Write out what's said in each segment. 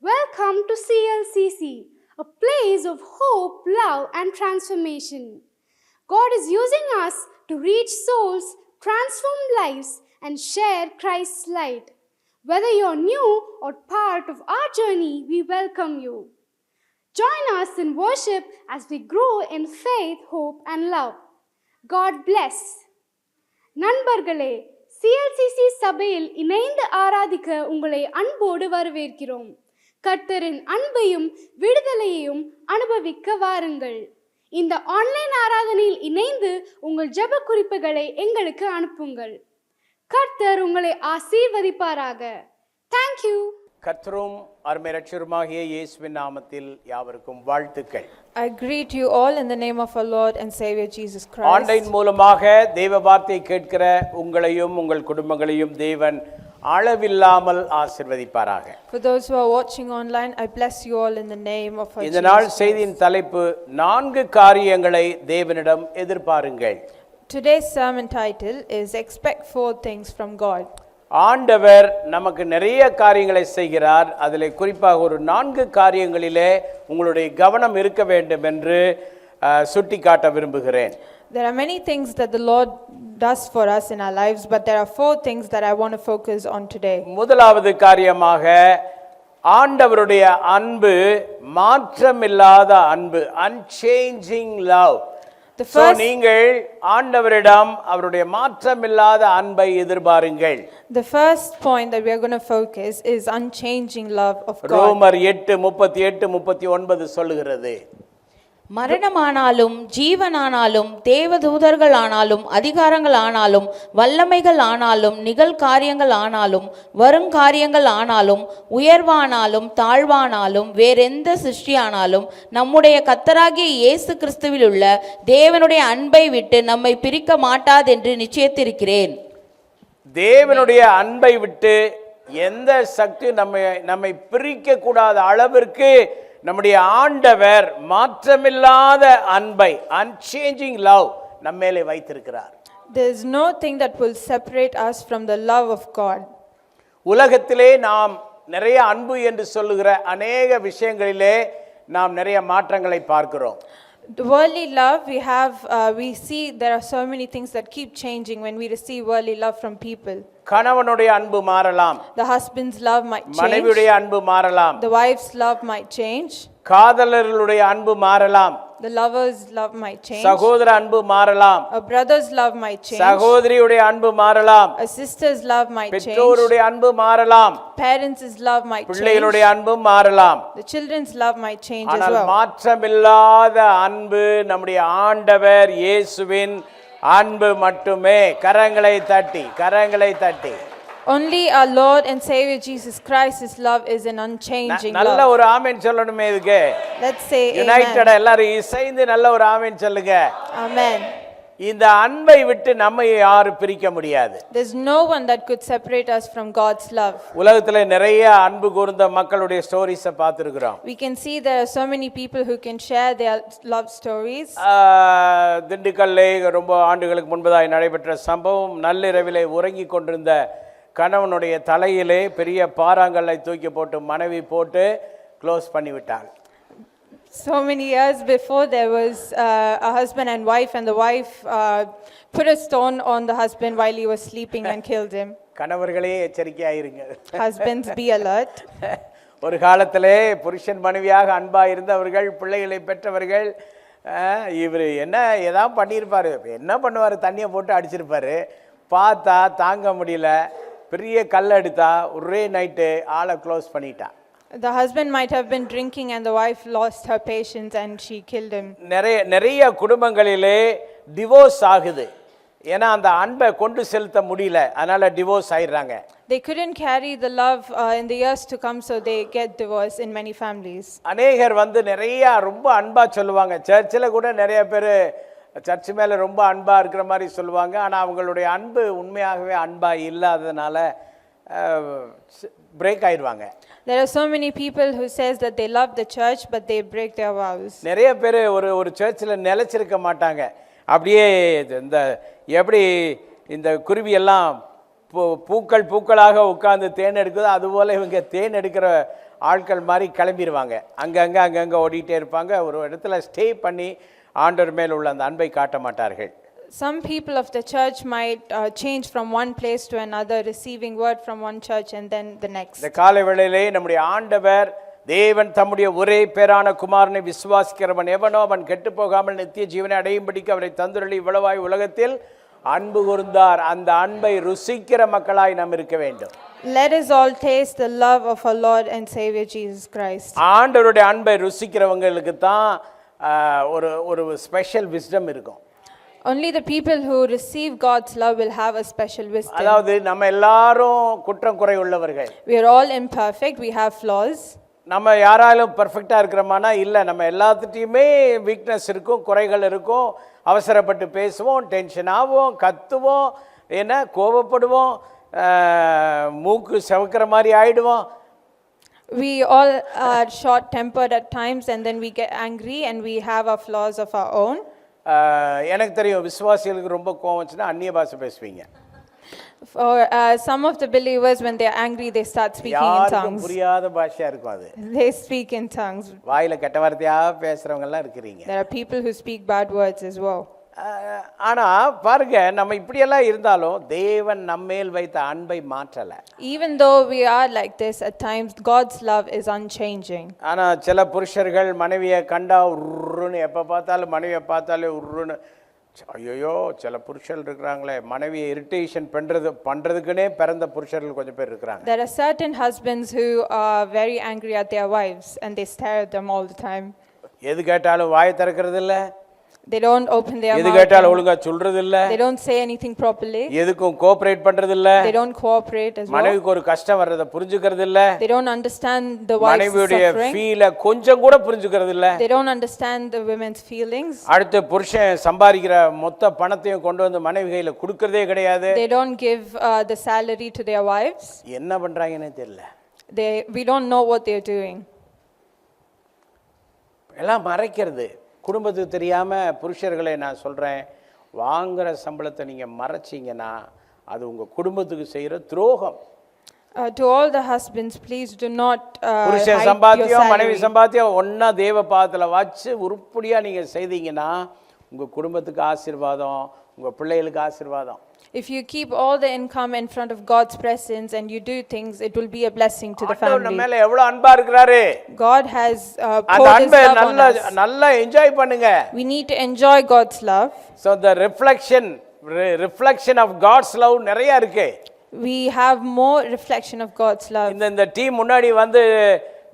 Welcome to CLCC, a place of hope, love, and transformation. God is using us to reach souls, transform lives, and share Christ's light. Whether you're new or part of our journey, we welcome you. Join us in worship as we grow in faith, hope, and love. God bless. நண்பர்களே, CLCC சபையில் இணைந்து ஆராதிக்க உங்களை அன்போடு வரவேற்கிறோம். கர்த்தரின் அன்பையும் விடுதலையையும் அனுபவிக்க வாருங்கள். இந்த ஆன்லைன் ஆராதனையில் இணைந்து உங்கள் ஜெப குறிப்புகளை எங்களுக்கு அனுப்புங்கள். கர்த்தர் உங்களை ஆசீர்வதிப்பாராக. Thank you. கர்த்தரும் அருமை இரட்சகருமாகிய இயேசுவின் நாமத்தில் யாவருக்கும் வாழ்த்துக்கள். I greet you all in the name of our Lord and Savior Jesus Christ. Online மூலமாக தேவ வார்த்தை கேட்கிற உங்களையும் உங்கள் குடும்பங்களையும் தேவன் அளவில்லாமல் ஆசீர்வதிப்பாராக. For those who are watching online, I bless you all in the name of our இந்த Jesus நாள் Christ. செய்தியின் தலைப்பு 4 காரியங்களை தேவனிடம் எதிர்பாருங்கள். Today's sermon title is Expect 4 Things from God. ஆண்டவர் நமக்கு நிறைய காரியங்களை செய்கிறார். அதில் குறிப்பாக ஒரு 4 காரியங்களிலே உங்களுடைய கவனம் இருக்க வேண்டும் என்று சுட்டிக்காட்ட விரும்புகிறேன். There are many things that the Lord does for us in our lives, but there are 4 things that I want to focus on today. முதலாவது காரியமாக ஆண்டவருடைய அன்பு மாற்றமில்லாத அன்பு, unchanging love. நீங்கள் ஆண்டவரிடம் அவருடைய மாற்றமில்லாத அன்பை எதிர்பாருங்கள். The first point that we are going to focus is unchanging love of God. ரோமர் 8:38-39 சொல்லுகிறது, மரணமானாலும் ஜீவனானாலும் தேவதூதர்கள் ஆனாலும் அதிகாரங்கள் ஆனாலும் வல்லமைகள் ஆனாலும் நிகழ்காரியங்கள் ஆனாலும் வருங்காரியங்கள் ஆனாலும் உயர்வானாலும் தாழ்வானாலும் வேறெந்த சிருஷ்டியானாலும் நம்முடைய கர்த்தராகிய இயேசு கிறிஸ்துவில் உள்ள தேவனுடைய அன்பை விட்டு நம்மை பிரிக்க மாட்டாதென்று நிச்சயித்திருக்கிறேன். தேவனுடைய அன்பை விட்டு எந்த சக்தி நம்மை பிரிக்க கூடாத அளவிற்கு நம்முடைய ஆண்டவர் மாற்றமில்லாத அன்பை, unchanging love நம்ம மேலே வைத்திருக்கிறார். There is no thing that will separate us from the love of God. உலகத்திலே நாம் நிறைய அன்பு என்று சொல்லுகிற அநேக விஷயங்களிலே நாம் நிறைய மாற்றங்களை பார்க்கிறோம். The worldly love we see there are so many things that keep changing when we receive worldly love from people. கணவனுடைய அன்பு மாறலாம். The husband's love might change. மனைவியுடைய அன்பு மாறலாம். The wife's love might change. காதலர்களுடைய அன்பு மாறலாம். The lover's love might change. சகோதர அன்பு மாறலாம். A brother's love might change. சகோதரியுடைய அன்பு மாறலாம். A sister's love might change. பெற்றோருடைய அன்பு மாறலாம். Parents' love might change. பிள்ளைகளுடைய அன்பு மாறலாம். The children's love might change as ஆனால் well. மாற்றமில்லாத அன்பு நம்முடைய ஆண்டவர் இயேசுவின் அன்பு மட்டுமே. கரங்களை தட்டி Only our Lord and Savior Jesus Christ's love is an unchanging நல்ல love. ஒரு ஆமென் சொல்லணுமே இதுக்கு. Let's say United amen. எல்லாரும் இசைந்து நல்ல ஒரு ஆமென் சொல்லுங்க. Amen. இந்த அன்பை விட்டு நம்மை யாரும் பிரிக்க முடியாது. There's no one that could separate us from God's love. உலகத்துல நிறைய அன்பு கூர்ந்த மக்களுடைய ஸ்டோரிஸை பார்த்திருக்கிறோம். We can see there are so many people who can share their love stories. திண்டுக்கல்லே ரொம்ப ஆண்டுகளுக்கு முன்பதாக நடைபெற்ற சம்பவம், நள்ளிரவிலே உறங்கி கொண்டிருந்த கணவனுடைய தலையிலே பெரிய பாறாங்கல்லை தூக்கி போட்டு மனைவி போட்டு க்ளோஸ் பண்ணி விட்டாள். So many years before, there was a husband and wife, and the wife put a stone on the husband while he was sleeping and killed him. கணவர்களே எச்சரிக்கையாயிருங்க. Husbands, be alert. ஒரு காலத்திலே புருஷன் மனைவியாக அன்பாக இருந்தவர்கள், பிள்ளைகளை பெற்றவர்கள், இவர் எதாவது பண்ணியிருப்பார், என்ன பண்ணுவார், தண்ணியை போட்டு அடிச்சிருப்பார். பார்த்தா தாங்க முடியல, பெரிய கல் எடுத்தா ஒரே நைட்டு ஆளை க்ளோஸ் பண்ணிட்டா. The husband might have been drinking and the wife lost her patience and she killed him. நிறைய குடும்பங்களிலே டிவோர்ஸ் ஆகுது. ஏன்னா அந்த அன்பை கொண்டு செலுத்த முடியல, அதனால டிவோர்ஸ் ஆயிடுறாங்க. They couldn't carry the love in the years to come, so they get divorced in many families. அநேகர் நிறைய ரொம்ப அன்பா சொல்லுவாங்க. சர்ச்சில் கூட நிறைய பேர் சர்ச் மேலே ரொம்ப அன்பாக இருக்கிற மாதிரி சொல்லுவாங்க. ஆனால் அவங்களுடைய அன்பு உண்மையாகவே அன்பாக இல்லாததுனால பிரேக் ஆயிடுவாங்க. There are so many people who says that they love the church but they break their vows. நிறைய பேர் ஒரு சர்ச்சில் நிலைச்சிருக்க மாட்டாங்க. அப்படியே இந்த எப்படி இந்த குருவி எல்லாம் பூக்களாக உட்கார்ந்து தேன் எடுக்குதோ அதுபோல் இவங்க தேன் எடுக்கிற ஆட்கள் மாதிரி கிளம்பிடுவாங்க. அங்கங்கே ஓடிட்டே இருப்பாங்க. ஒரு இடத்துல ஸ்டே பண்ணி ஆண்டவர் மேல் உள்ள அந்த அன்பை காட்ட மாட்டார்கள். Some people of the church might change from one place to another, receiving word from one church and then the next. இந்த காலை வேளையிலே நம்முடைய ஆண்டவர் தேவன் தம்முடைய ஒரே பேரான குமாரனை விசுவாசிக்கிறவன் எவனோ அவன் கெட்டு போகாமல் நித்திய ஜீவனை அடையும்படிக்கு அவரை தந்துள்ளி இவ்வளவாய் உலகத்தில் அன்பு கூர்ந்தார். அந்த அன்பை ருசிக்கிற மக்களாய் நாம் இருக்க வேண்டும். Let us all taste the love of our Lord and Savior Jesus Christ. ஆண்டவருடைய அன்பை ருசிக்கிறவங்களுக்கு தான் ஒரு ஸ்பெஷல் விஸ்டம் இருக்கும். Only the people who receive God's love will have a special wisdom. அதாவது நம்ம எல்லாரும் குற்றம் குறை உள்ளவர்கள். We are all imperfect, we have flaws. நம்ம யாராலும் பர்ஃபெக்டாக இருக்கிறோமானா இல்லை. நம்ம எல்லாத்துட்டையுமே வீக்னஸ் இருக்கும், குறைகள் இருக்கும். அவசரப்பட்டு பேசுவோம், டென்ஷன் ஆகும், கத்துவோம், கோபப்படுவோம், மூக்கு செவக்கிற மாதிரி ஆயிடுவோம். We all are short tempered at times and then we get angry and we have our flaws of our own. எனக்கு தெரியும், விசுவாசிகளுக்கு ரொம்ப கோவம் வந்துச்சுன்னா அந்நிய பாஷை பேசுவீங்க. For some of the believers, when they are angry, they start speaking in tongues. புரியாத பாஷையா இருக்கும் அது. They speak in tongues. வாயில கெட்ட வார்த்தையா பேசுறவங்க எல்லாம் இருக்கிறீங்க. There are people who speak bad words as well. ஆனா பாருங்க, நம்ம இப்படியெல்லாம் இருந்தாலும் தேவன் நம்மேல் வைத்த அன்பை மாற்றல. Even though we are like this at times, God's love is unchanging. ஆனா சில புருஷர்கள் மனைவியை கண்டா உருன்னு, எப்ப பார்த்தாலும் மனைவியை பார்த்தாலே உருன்னு. ஐயோ, சில புருஷர்கள் இருக்கிறாங்களே, மனைவியை இரிட்டேஷன் பண்றதுக்குன்னே பிறந்த புருஷர்கள் கொஞ்சம் பேர் இருக்கிறாங்க. There are certain husbands who are very angry at their wives and they stare at them all the time. எது கேட்டாலும் வாயை திறக்கிறது இல்ல. They don't open their எது mouth. கேட்டாலும் ஒழுங்கா சொல்றது இல்ல. They don't say anything properly. எதுக்கும் கோஆபரேட் பண்றது இல்ல. They don't cooperate as well. மனைவிக்கு ஒரு கஷ்டம் வர்றத புரிஞ்சுக்கிறது இல்ல. They don't understand the wife's மனைவியுடைய suffering. ஃபீல கொஞ்சம் கூட புரிஞ்சுக்கிறது இல்ல. They don't understand the women's feelings. அடுத்து புருஷன் சம்பாதிக்கிற மொத்த பணத்தையும் கொண்டு வந்து மனைவி கையில கொடுக்கறதே கிடையாது. They don't give the salary to their wives. என்ன பண்றாங்கன்னே தெரியல. We don't know what they're doing. எல்லாம் மறைக்கிறது. குடும்பத்துக்கு தெரியாம புருஷர்களை நான் சொல்றேன், வாங்குற சம்பளத்தை நீங்க மறைச்சீங்கன்னா அது உங்க குடும்பத்துக்கு செய்யற துரோகம். To all the husbands, please do not புருஷன் hide your சம்பாத்தியம் மனைவி salary. சம்பாத்தியம் ஒன்னா தேவ பாதத்துல வச்சு உருப்படியா நீங்க செய்தீங்கன்னா உங்க குடும்பத்துக்கு ஆசீர்வாதம், உங்க பிள்ளைகளுக்கு ஆசீர்வாதம். If you keep all the income in front of God's presence and you do things, it will be a blessing to the ஆண்டவர் நம்ம family. மேல எவ்வளவு அன்பா இருக்கிறாரு. God has அந்த poured His அன்பை love on us. நல்லா என்ஜாய் பண்ணுங்க. We need to enjoy God's love. So the reflection of God's love நிறைய இருக்கு. We have more reflection of God's love. இந்த டீம் முன்னாடி வந்து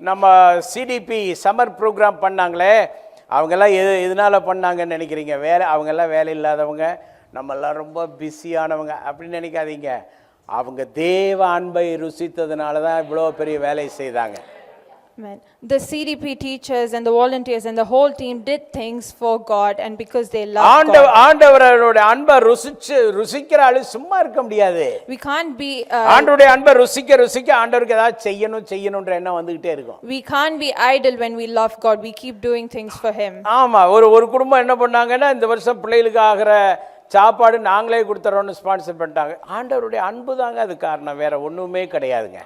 நம்ம சிடிபி சம்மர் ப்ரோக்ராம் பண்ணாங்களே, அவங்கெல்லாம் எதனால பண்ணாங்கன்னு நினைக்கிறீங்க? அவங்கெல்லாம் வேலை இல்லாதவங்க, நம்மெல்லாம் ரொம்ப பிஸியானவங்க அப்படின்னு நினைக்காதீங்க. அவங்க தேவ அன்பை ருசித்ததுனால தான் இவ்வளோ பெரிய வேலை செய்தாங்க. Amen. The CDP teachers and the volunteers and the whole team did things for God and because they love God. ஆண்டவரோட அன்பை ருசிக்கிற ஆளு சும்மா இருக்க முடியாது. We can't be ஆண்டவருடைய அன்பை ருசிக்க ஆண்டவருக்கு ஏதாவது செய்யணும்ன்ற எண்ணம் வந்துகிட்டே இருக்கும். we can't be idle when we love God. We keep doing things for Him. ஆமா, ஒரு குடும்பம் என்ன பண்ணாங்கன்னா, இந்த வருஷம் பிள்ளைகளுக்கு ஆகிற சாப்பாடு நாங்களே கொடுத்துறோம்னு ஸ்பான்சர் பண்ணிட்டாங்க. ஆண்டவருடைய அன்பு தாங்க அது காரணம், வேற ஒண்ணுமே கிடையாதுங்க.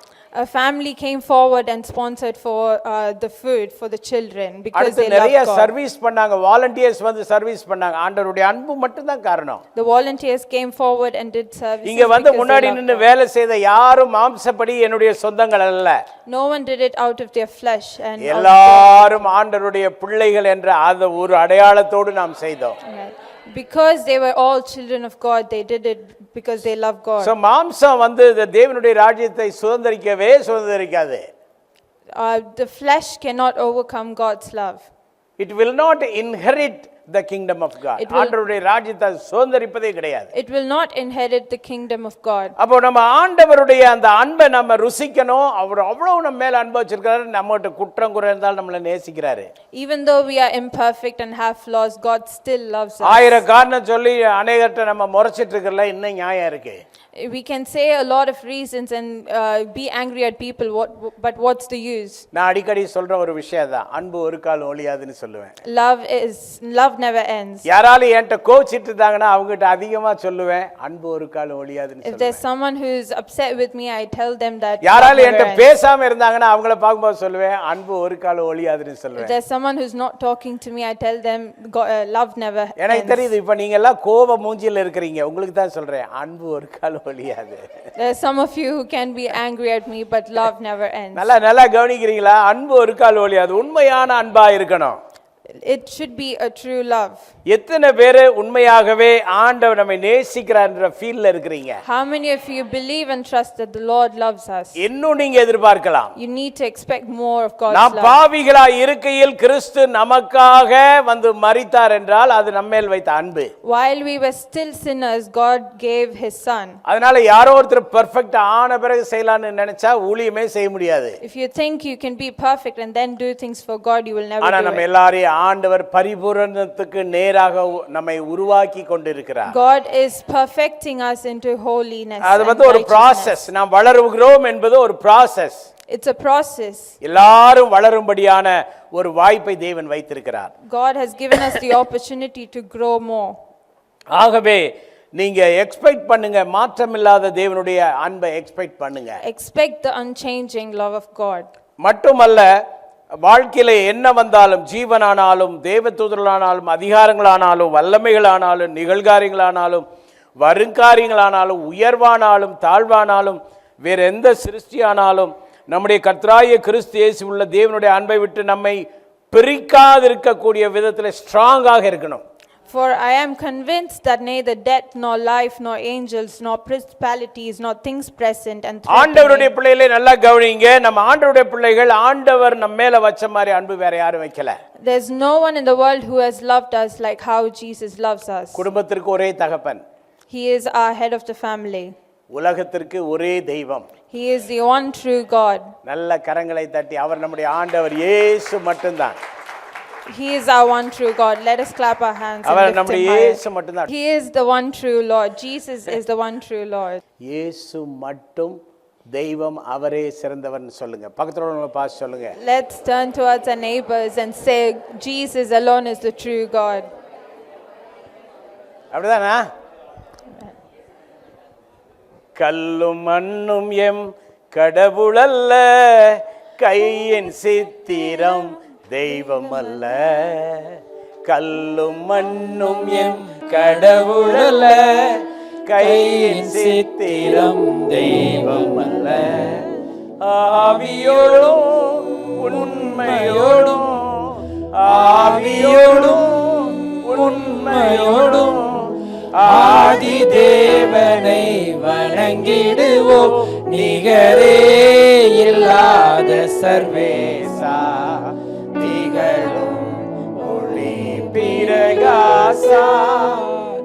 A family came forward and sponsored for the food for the children because அடுத்து they love நிறைய God. சர்வீஸ் பண்ணாங்க, வாலண்டியர்ஸ் வந்து சர்வீஸ் பண்ணாங்க. ஆண்டவருடைய அன்பு மட்டும் தான் காரணம். The volunteers came forward and did services இங்க வந்து because முன்னாடி they loved நின்னு God. வேலை செய்த யாரும் மாம்சப்படி என்னுடைய சொந்தங்கள் அல்ல. No one did it out of their flesh and out of எல்லாரும் ஆண்டவருடைய பிள்ளைகள் என்ற அந்த ஒரு அடையாளத்தோடு நாம் செய்தோம். their- because they were all children of God, they did it because they love God. So மாம்சம் வந்து தேவனுடைய ராஜ்யத்தை சுதந்தரிக்காது. The flesh cannot overcome God's love. It will not inherit the kingdom of God. ஆண்டவருடைய ராஜ்யத்தை சுதந்தரிப்பதே கிடையாது. It will not inherit the kingdom of God. அப்போ நம்ம ஆண்டவருடைய அந்த அன்பை நம்ம ருசிக்கணும். அவர் அவ்வளவு நம்ம மேல அன்பு வச்சிருக்காரு. நம்மகிட்ட குற்றம் குறை இருந்தாலும் நம்மளை நேசிக்கிறாரு. Even though we are imperfect and have flaws, God still loves us. ஆயிரம் காரணம் சொல்லி அநேகர்ட்ட நம்ம முறைச்சிட்டு இருக்கறல இன்னும் நியாயம் இருக்கு. We can say a lot of reasons and be angry at people, but what's the use? நான் அடிக்கடி சொல்ற ஒரு விஷயம் தான், அன்பு ஒரு கால் ஒழியாதுன்னு சொல்லுவேன். Love never ends. யாராலும் என்கிட்ட கோச்சிட்டு இருந்தாங்கன்னா அவங்ககிட்ட அதிகமா சொல்லுவேன், அன்பு ஒரு கால் ஒழியாதுன்னு If there's சொல்லுவேன். someone who's upset with me, I tell them that love யாராலும் never என்கிட்ட ends. பேசாம இருந்தாங்கன்னா அவங்கள பார்க்கும்போது சொல்லுவேன், அன்பு ஒரு கால் ஒழியாதுன்னு If சொல்லுவேன். there's someone who's not talking to me, I tell them love never எனக்கு ends. தெரியுது, இப்ப நீங்க எல்லாம் கோப மூஞ்சில இருக்கிறீங்க, உங்களுக்கு தான் சொல்றேன், அன்பு ஒரு கால் ஒழியாது. There's some of you who can be angry at me, but love never ends. நல்லா கவனிக்கிறீங்களா? அன்பு ஒரு கால் ஒழியாது, உண்மையான அன்பா இருக்கணும். It should be a true love. எத்தனை பேர் உண்மையாகவே ஆண்டவர் நம்மை நேசிக்கிறார்ன்ற ஃபீல்ல இருக்கிறீங்க? How many of you believe and trust that the Lord loves us? இன்னும் நீங்க எதிர்பார்க்கலாம். You need to expect more of God's நாம் love. பாவிகளா இருக்கையில் கிறிஸ்து நமக்காக வந்து மரித்தார் என்றால் அது நம்மேல் வைத்த அன்பு. While we were still sinners, God gave His Son. அதனால யாரோ ஒருத்தர் பெர்ஃபெக்ட் ஆன பிறகு செய்யலாம்னு நினைச்சா ஊழியமே செய்ய முடியாது. If you think you can be perfect and then do things for God, you will never ஆனா do நம்ம it. எல்லாரையும் ஆண்டவர் பரிபூரணத்துக்கு நேராக நம்மை உருவாக்கி கொண்டிருக்கிறார். God is perfecting us into holiness. அது and வந்து ஒரு righteousness. process. நாம் வளருகிறோம் என்பது ஒரு process. It's a process. எல்லாரும் வளரும்படியான ஒரு வாய்ப்பை தேவன் வைத்திருக்கிறார். God has given us the opportunity to grow more. ஆகவே நீங்க எக்ஸ்பெக்ட் பண்ணுங்க, மாற்றமில்லாத தேவனுடைய அன்பை எக்ஸ்பெக்ட் பண்ணுங்க. Expect the unchanging love of God. மட்டுமல்ல, வாழ்க்கையில என்ன வந்தாலும், ஜீவனானாலும், தேவதூதர்களானாலும், அதிகாரங்களானாலும், வல்லமைகளானாலும், நிகழ்காரியங்களானாலும், வருங்காரியங்களானாலும், உயர்வானாலும், தாழ்வானாலும், வேற எந்த சிருஷ்டியானாலும் நம்முடைய கர்த்தராகிய கிறிஸ்து இயேசு உள்ள தேவனுடைய அன்பை விட்டு நம்மை பிரிக்காதிருக்கக்கூடிய விதத்தில் ஸ்ட்ராங்காக இருக்கணும். For I am convinced that neither death, nor life, nor angels, nor principalities, nor things present and ஆண்டவருடைய பிள்ளைகளை நல்லா கவனிங்க. நம்ம ஆண்டவருடைய பிள்ளைகள், ஆண்டவர் நம்ம மேல வச்ச மாதிரி அன்பு வேற யாரும் வைக்கல. there's no one in the world who has loved us like how Jesus loves us. குடும்பத்திற்கு ஒரே தகப்பன். He is our head of the family. உலகத்திற்கு ஒரே தெய்வம். He is the one true God. நல்ல கரங்களை தட்டி அவர் நம்முடைய ஆண்டவர் இயேசு மட்டும்தான். He is our one true God. Let us clap our hands and our lift நம்முடைய him இயேசு high. மட்டும்தான். He is the one true Lord. Jesus is the one true Lord. இயேசு மட்டும் தெய்வம், அவரே சிறந்தவர்னு சொல்லுங்க. பக்கத்துல உள்ளவங்கள பார்த்து சொல்லுங்க. Let's turn towards our neighbors and say, Jesus alone is the true God. அப்படிதானா? கல்லும் மண்ணும் எம் கடவுளல்ல, கையின் சித்திரம் தெய்வம் அல்ல. கல்லும் மண்ணும் எம் கடவுளல்ல, கையின் சித்திரம் தெய்வம் அல்ல. ஆவியோடும் உண்மையோடும், ஆவியோடும் உண்மையோடும் ஆதி தேவனை வணங்கிடுவோம், நிகரே இல்லாத சர்வேசா, திகழும் ஒளி பிரகாசா,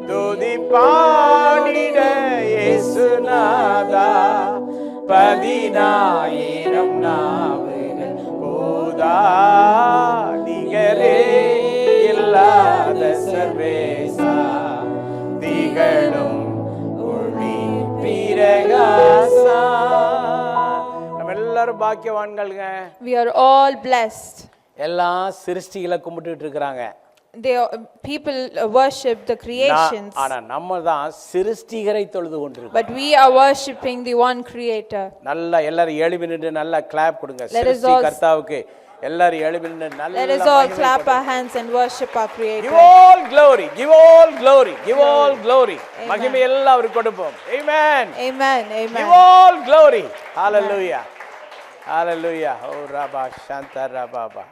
துதி பாடிட இயேசுநாதா, 10,000 நாவுகள் போதா, நிகரே இல்லாத சர்வேசா, திகழும் ஒளி பிரகாசா. நம்ம எல்லாரும் பாக்கியவான்கள்ங்க. We are all blessed. எல்லாம் சிருஷ்டிகளை கும்பிட்டுட்டு இருக்கிறாங்க. People worship the creations, ஆனா நம்ம தான் சிருஷ்டிகரை தொழுது கொண்டிருக்கோம். but we are worshiping the one creator. நல்லா எல்லாரும் எழுப்பி நின்று நல்லா கிளாப் கொடுங்க Let us சிருஷ்டி all- கர்த்தாவுக்கு. எல்லாரும் எழுப்பி நின்று நல்லா Let us all clap our hands and worship our Give creator. all glory, give all glory, give all glory. மகிமை எல்லாம் அவருக்கு கொடுப்போம். Amen. Amen. Give Amen. all glory. Hallelujah. Hallelujah. Oh Rabba Shanta Rababa.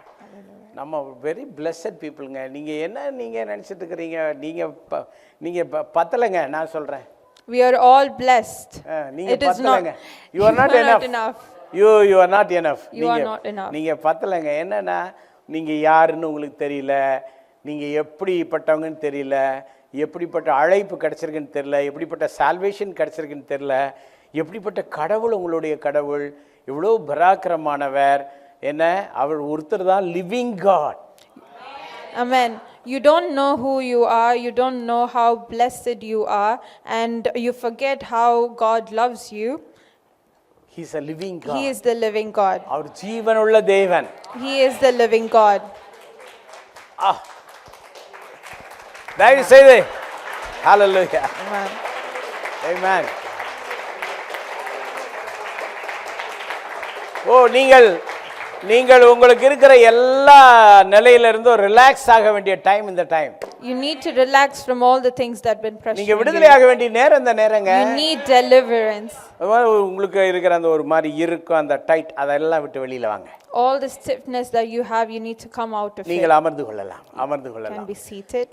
நம்ம very blessed பீப்புளுங்க. நீங்க நினைச்சிட்டு இருக்கிறீங்க, நீங்க பத்தலைங்க. நான் சொல்றேன், We are all blessed. நீங்க It is not. பத்தலைங்க. You are not enough. You are not enough. You are not enough. நீங்க பத்தலைங்க. என்னன்னா, நீங்க யாருன்னு உங்களுக்கு தெரியல, நீங்க எப்படிப்பட்டவங்கன்னு தெரியல, எப்படிப்பட்ட அழைப்பு கிடைச்சிருக்குன்னு தெரியல, எப்படிப்பட்ட சால்வேஷன் கிடைச்சிருக்குன்னு தெரியல, எப்படிப்பட்ட கடவுள் உங்களுடைய கடவுள், இவ்வளோ பராக்கிரமானவர். என்ன, அவர் ஒருத்தர் தான் living god. Amen. You don't know who you are, you don't know how blessed you are, and you forget how God loves you. He is a living He God. is the living God. அவர் ஜீவனுள்ள தேவன். He is the living God. தயவு செய்து ஹalleluya. Amen. Amen. நீங்கள் உங்களுக்கு இருக்கிற எல்லா நிலையிலிருந்தும் relax ஆக வேண்டிய டைம் இந்த time. You need to relax from all the things that have been நீங்க pressuring you. விடுதலை ஆக வேண்டிய நேரம் இந்த நேரங்க. You need deliverance. உங்களுக்கு இருக்கிற அந்த ஒரு மாதிரி இருக்கும் அந்த டைட் அதெல்லாம் விட்டு வெளியில வாங்க. All the stiffness that you have, you need to come out of it. நீங்கள் அமர்ந்து கொள்ளலாம். Can be seated.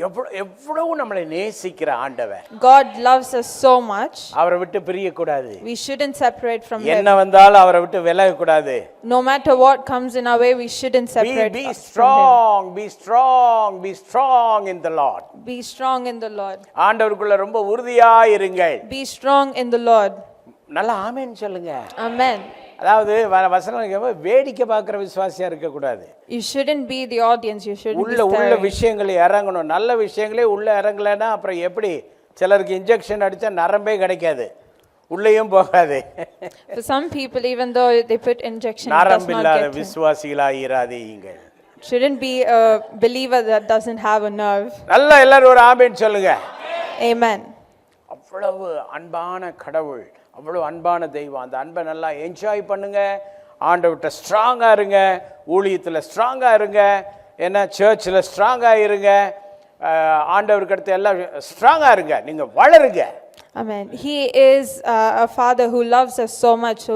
எவ்வளவு நம்மளை நேசிக்கிற ஆண்டவர். God loves us so much. அவரை விட்டு பிரிய கூடாது. We shouldn't separate from him. என்ன வந்தாலும் அவரை விட்டு விலக கூடாது. No matter what comes in our way, we shouldn't separate Be from strong, be strong, be strong in the Lord. him. Be strong in the Lord. ஆண்டவருக்குள்ள ரொம்ப உறுதியா இருங்கள். Be strong in the Lord. நல்லா ஆமென் சொல்லுங்க. Amen. அதாவது வசனம் வேடிக்கை பார்க்குற விசுவாசியா இருக்க கூடாது. You shouldn't be the audience, you shouldn't be உள்ள staring. விஷயங்களை இறங்கணும். நல்ல விஷயங்களே உள்ள இறங்கலைன்னா அப்புறம் எப்படி? சிலருக்கு இன்ஜெக்ஷன் அடிச்சா நரம்பே கிடைக்காது, உள்ளேயும் போகாது. For some people, even though they put injection, it does நரம்பில்லாத not get in. விசுவாசிகளாயிராதீங்கள். Shouldn't be a believer that doesn't have a nerve. நல்லா எல்லாரும் ஒரு ஆமென் சொல்லுங்க. Amen. அவ்வளவு அன்பான கடவுள், அவ்வளவு அன்பான தெய்வம். அந்த அன்பை நல்லா என்ஜாய் பண்ணுங்க. ஆண்டவர்கிட்ட ஸ்ட்ராங்கா இருங்க, ஊழியத்தில் ஸ்ட்ராங்கா இருங்க, ஏன்னா சர்ச்சில் ஸ்ட்ராங்கா இருங்க, ஆண்டவருக்கு அடுத்து எல்லாம் ஸ்ட்ராங்கா இருங்க, நீங்க வளருங்க. Amen. He is a father who loves us so much, so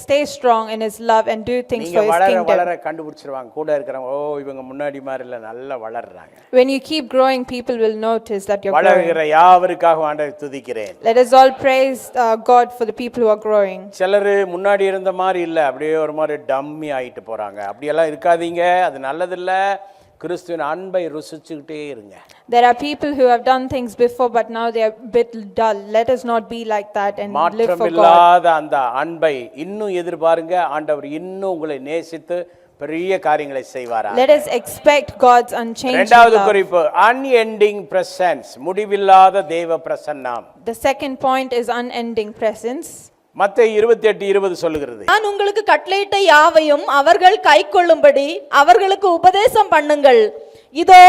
stay strong in his love and do things நீங்க for his வளர kingdom. வளர கண்டுபிடிச்சிருவாங்க கூட இருக்கிறவங்க, ஓ இவங்க முன்னாடி மாதிரி இல்ல, நல்லா வளர்றாங்க. When you keep growing, people will notice that you're growing. வளர்கிற யாவருக்காக ஆண்டவரை துதிக்கிறேன். Let us all praise God for the people who are growing. சிலர் முன்னாடி இருந்த மாதிரி இல்ல, அப்படியே ஒரு மாதிரி டம்மி ஆயிட்டு போறாங்க. அப்படியெல்லாம் இருக்காதீங்க, அது நல்லதில்ல. கிறிஸ்துவின் அன்பை ருசிச்சுக்கிட்டே இருங்க. There are people who have done things before but now they are a bit dull. Let us not be like that and live for God. மாற்றமில்லாத அந்த அன்பை இன்னும் எதிர்பாருங்க. ஆண்டவர் இன்னும் உங்களை நேசித்து பெரிய காரியங்களை செய்வாரா. Let us expect God's unchanging இரண்டாவது love. குறிப்பு unending presence, முடிவில்லாத தேவ பிரசன்னம். The second point is unending presence. மத்தேயு 28:20 சொல்லுகிறது, நான் உங்களுக்கு கட்டளையிட்ட யாவையும் அவர்கள் கைக்கொள்ளும்படி அவர்களுக்கு உபதேசம் பண்ணுங்கள். இதோ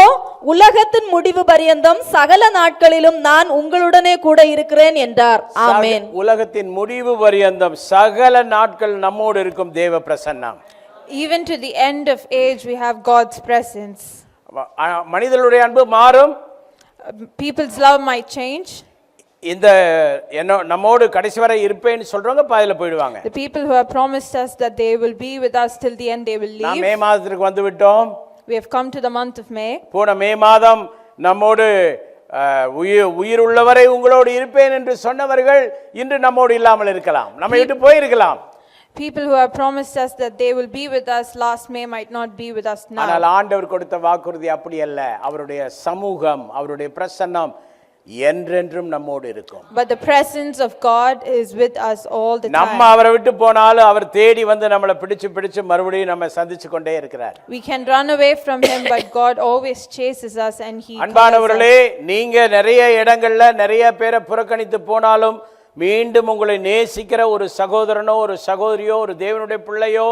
உலகத்தின் முடிவு பரியந்தம் சகல நாட்களிலும் நான் உங்களுடனே கூட இருக்கிறேன் என்றார். ஆமென். உலகத்தின் முடிவு பரியந்தம் சகல நாட்கள் நம்மோடு இருக்கும் தேவ பிரசன்னம். Even to the end of age we have God's presence. மனிதர்களுடைய அன்பு மாறும், People's love might change. இந்த நம்மோடு கடைசி வரை இருப்பேன்னு சொல்றவங்க பாதியில போயிடுவாங்க. The people who have promised us that they will be with us till the end, they will நாம் leave. மே மாதத்துக்கு வந்து விட்டோம். We have come to the month of May. போன மே மாதம் நம்மோடு உயிர் உள்ளவரை உங்களோடு இருப்பேன் என்று சொன்னவர்கள் இன்று நம்மோடு இல்லாமல் இருக்கலாம், நம்மை விட்டு போயிருக்கலாம். People who have promised us that they will be with us last May might not be with us now. ஆனால் ஆண்டவர் கொடுத்த வாக்குறுதி அப்படி அல்ல. அவருடைய சமூகம், அவருடைய பிரசன்னம் என்றென்றும் நம்மோடு இருக்கும். But the presence of God is with us all the நம்ம time. அவரை விட்டு போனாலும் அவர் தேடி வந்து நம்மளை பிடிச்சு மறுபடியும் நம்ம சந்திச்சு கொண்டே இருக்கிறார். We can run away from him, but God always chases us and he calls us. அன்பானவர்களே, நீங்க நிறைய இடங்கள்ல நிறைய பேரை புறக்கணித்து போனாலும் மீண்டும் உங்களை நேசிக்கிற ஒரு சகோதரனோ ஒரு சகோதரியோ ஒரு தேவனுடைய பிள்ளையோ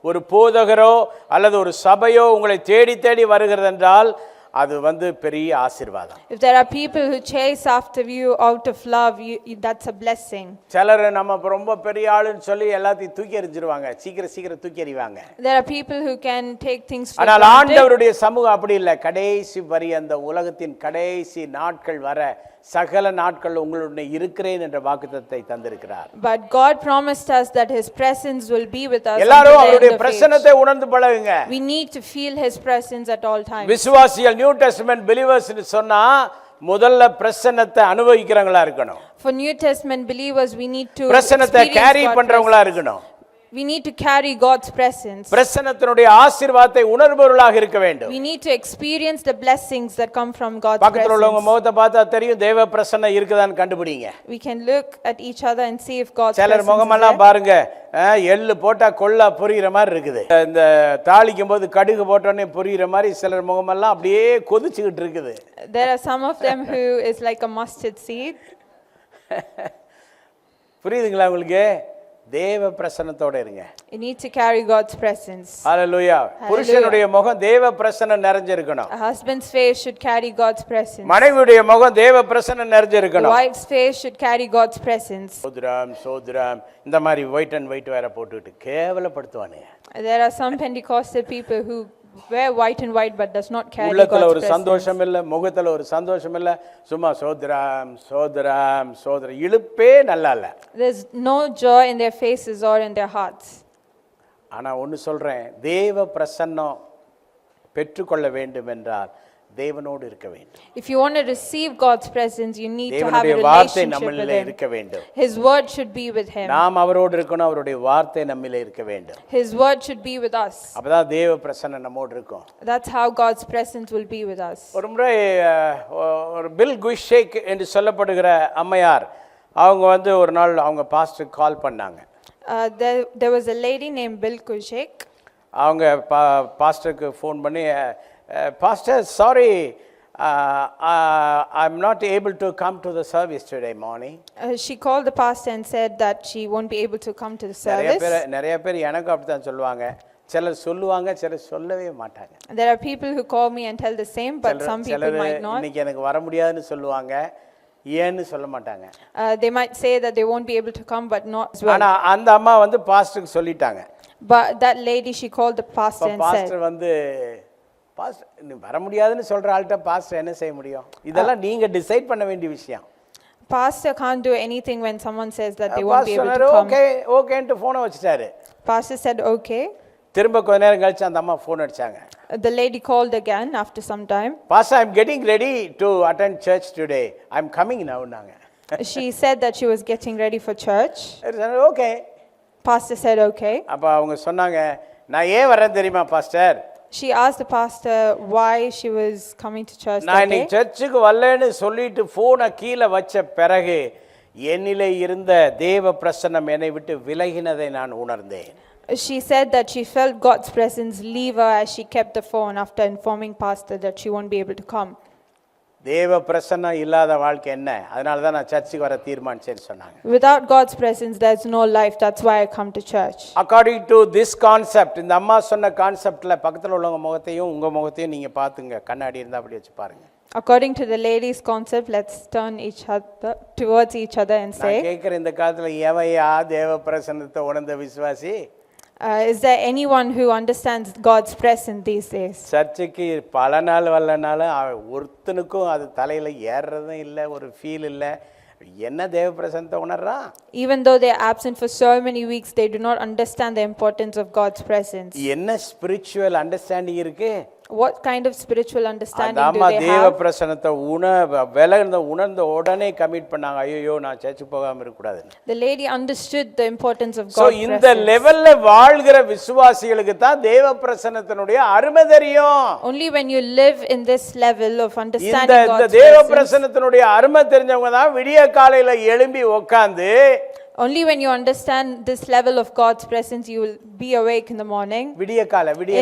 ஒரு போதகரோ அல்லது ஒரு சபையோ உங்களை தேடி தேடி வருகிறது என்றால் அது பெரிய ஆசீர்வாதம். If there are people who chase after you out of love, that's a blessing. சிலர் நம்ம ரொம்ப பெரிய ஆளுன்னு சொல்லி எல்லாத்தையும் தூக்கி எறிஞ்சிருவாங்க, சீக்கிரம் தூக்கி எறிவாங்க. There are people who can take things for ஆனால் granted. ஆண்டவருடைய சமூகம் அப்படி இல்லை. கடைசி வரை அந்த உலகத்தின் கடைசி நாட்கள் வர சகல நாட்கள் உங்களுடைய இருக்கிறேன் என்ற வாக்குத்தத்தத்தை தந்திருக்கிறார். But God promised us that his presence will be with us. எல்லாரும் அவருடைய பிரசன்னத்தை உணர்ந்து பழகுங்க. We need to feel his presence at all times. விசுவாசிகள் நியூ டெஸ்டமென்ட் பிலீவர்ஸ் சொன்னா முதல்ல பிரசன்னத்தை அனுபவிக்கிறவங்களா இருக்கணும். For New Testament believers, we need to பிரசன்னத்தை experience கேரி God's பண்றவங்களா presence. இருக்கணும். We need to carry God's presence. பிரசன்னத்தினுடைய ஆசீர்வாதத்தை உணர்பவர்களாக இருக்க வேண்டும். We need to experience the blessings that come from God's பக்கத்துல உள்ளவங்க presence. முகத்தை பார்த்தா தெரியும் தேவ பிரசன்னம் இருக்குதான்னு கண்டுபிடிங்க. We can look at each other and see if God's சிலர் presence is முகமெல்லாம் there. பாருங்க எள்ளு போட்டா கொள்ளா புரியுற மாதிரி இருக்குது. இந்த தாளிக்கும் போது கடுகு போட்டோன்னே புரியுற மாதிரி சிலர் முகமெல்லாம் அப்படியே கொதிச்சுக்கிட்டு இருக்குது. There are some of them who is like a mustard seed. புரியுதுங்களா உங்களுக்கு? தேவ பிரசன்னத்தோட இருங்க. You need to carry God's presence. ஹல்லேலூயா. புருஷனுடைய முகம் தேவ பிரசன்னம் நிறைஞ்சிருக்கணும். A husband's face should carry God's presence. மனைவியுடைய முகம் தேவ பிரசன்னம் நிறைஞ்சிருக்கணும். A wife's face should carry God's presence. சோதரம் இந்த மாதிரி ஒயிட் அண்ட் ஒயிட் வேற போட்டுட்டு கேவலப்படுத்துவானே. There are some Pentecostal people who wear white and white but does not carry உள்ளத்துல God's ஒரு presence. சந்தோஷம் இல்ல, முகத்துல ஒரு சந்தோஷம் இல்ல, சும்மா சோதரம் இழுப்பே நல்லா இல்ல. There's no joy in their faces or in their hearts. ஆனா ஒன்னு சொல்றேன், தேவ பிரசன்னம் பெற்றுக்கொள்ள வேண்டும் என்றால் தேவனோடு இருக்க வேண்டும். If you want to receive God's presence, you need to have a தேவனுடைய வார்த்தை relationship with நம்மிலே Him. இருக்க வேண்டும். His word should be with Him. நாம் அவரோடு இருக்கணும், அவருடைய வார்த்தை நம்மிலே இருக்க வேண்டும். His word should be with us. அப்பதான் தேவ பிரசன்னம் நம்மோடு இருக்கும். That's how God's presence will be with us. ஒரு முறை ஒரு பில் குஷேக் என்று சொல்லப்படுகிற அம்மையார் அவங்க ஒரு நாள் அவங்க பாஸ்டர் கால் பண்ணாங்க. There was a lady named Bill Kushek. அவங்க பாஸ்டருக்கு ஃபோன் பண்ணி pastor sorry I'm not able to come to the service today morning. She called the pastor and said that she won't be able to come to the service. நிறைய பேர் எனக்கு அப்படித்தான் சொல்லுவாங்க. சிலர் சொல்லுவாங்க, சிலர் சொல்லவே மாட்டாங்க. There are people who call me and tell the same, but some people might not. இன்னைக்கு எனக்கு வர முடியாதுன்னு சொல்லுவாங்க, ஏன்னு சொல்ல மாட்டாங்க. They might say that they won't be able to come but not as well. ஆனா அந்த அம்மா பாஸ்டருக்கு சொல்லிட்டாங்க. But that lady, she called the pastor and said, pastor pastor நீ வர முடியாதுன்னு சொல்ற ஆள்கிட்ட பாஸ்டர் என்ன செய்ய முடியும்? இதெல்லாம் நீங்க டிசைட் பண்ண வேண்டிய விஷயம். Pastor can't do anything when someone says that they won't be able to come. ஓகேன்ட்டு போனை வச்சுட்டாரு. Pastor said okay. திரும்ப கொஞ்ச நேரம் கழிச்சு அந்த அம்மா ஃபோன் அடிச்சாங்க. The lady called again after some time. Pastor, I'm getting ready to attend church today. I'm coming now நாங்க. She said that she was getting ready for church. Okay. Pastor said okay. அப்ப அவங்க சொன்னாங்க, நான் ஏன் வரேன் தெரியுமா pastor? She asked the pastor why she was coming to church நான் that day. இன்னைக்கு சர்ச்சுக்கு வரலன்னு சொல்லிட்டு போனை கீழே வச்ச பிறகு என்னிலே இருந்த தேவ பிரசன்னம் என்னை விட்டு விலகினதை நான் உணர்ந்தேன். She said that she felt God's presence leave her as she kept the phone after informing pastor that she won't be able to come. தேவ பிரசன்னம் இல்லாத வாழ்க்கை என்ன? அதனால தான் நான் சர்ச்சுக்கு வர தீர்மானிச்சேன்னு சொன்னாங்க. Without God's presence there's no life. That's why I come to church. According to this concept, இந்த அம்மா சொன்ன கான்செப்ட்ல பக்கத்துல உள்ளவங்க முகத்தையும் உங்க முகத்தையும் நீங்க பாத்துங்க, கண்ணாடி இருந்தா அப்படி வச்சு பாருங்க. According to the lady's concept, let's turn each other towards each other and நான் say, கேக்குற இந்த காலத்துல எவையா தேவ பிரசன்னத்தை உணர்ந்த விசுவாசி? is there anyone who understands God's presence these days? சர்ச்சுக்கு பல நாள் வரலனாலும் ஒருத்தனுக்கும் அது தலையில ஏறுறதும் இல்லை, ஒரு ஃபீல் இல்லை. என்ன தேவ பிரசன்னத்தை உணர்றான்? Even though they are absent for so many weeks, they do not understand the importance of God's presence. என்ன ஸ்பிரிச்சுவல் அண்டர்ஸ்டாண்டிங் இருக்கு? What kind of spiritual அந்த understanding அம்மா do they தேவ have? பிரசன்னத்தை உணர்ந்த உடனே கமிட் பண்ணாங்க, ஐயோ நான் சர்ச்சுக்கு போகாம இருக்க கூடாது. The lady understood the importance of so God's இந்த presence. லெவல்ல வாழ்கிற விசுவாசிகளுக்கு தான் தேவ பிரசன்னத்தினுடைய அருமை தெரியும். Only when you live in this level of இந்த understanding இந்த God's தேவ presence, பிரசன்னத்தினுடைய அருமை தெரிஞ்சவங்க தான் விடிய காலையில எழும்பி உட்கார்ந்து only when you understand this level of God's presence, you will be awake in the morning, விடிய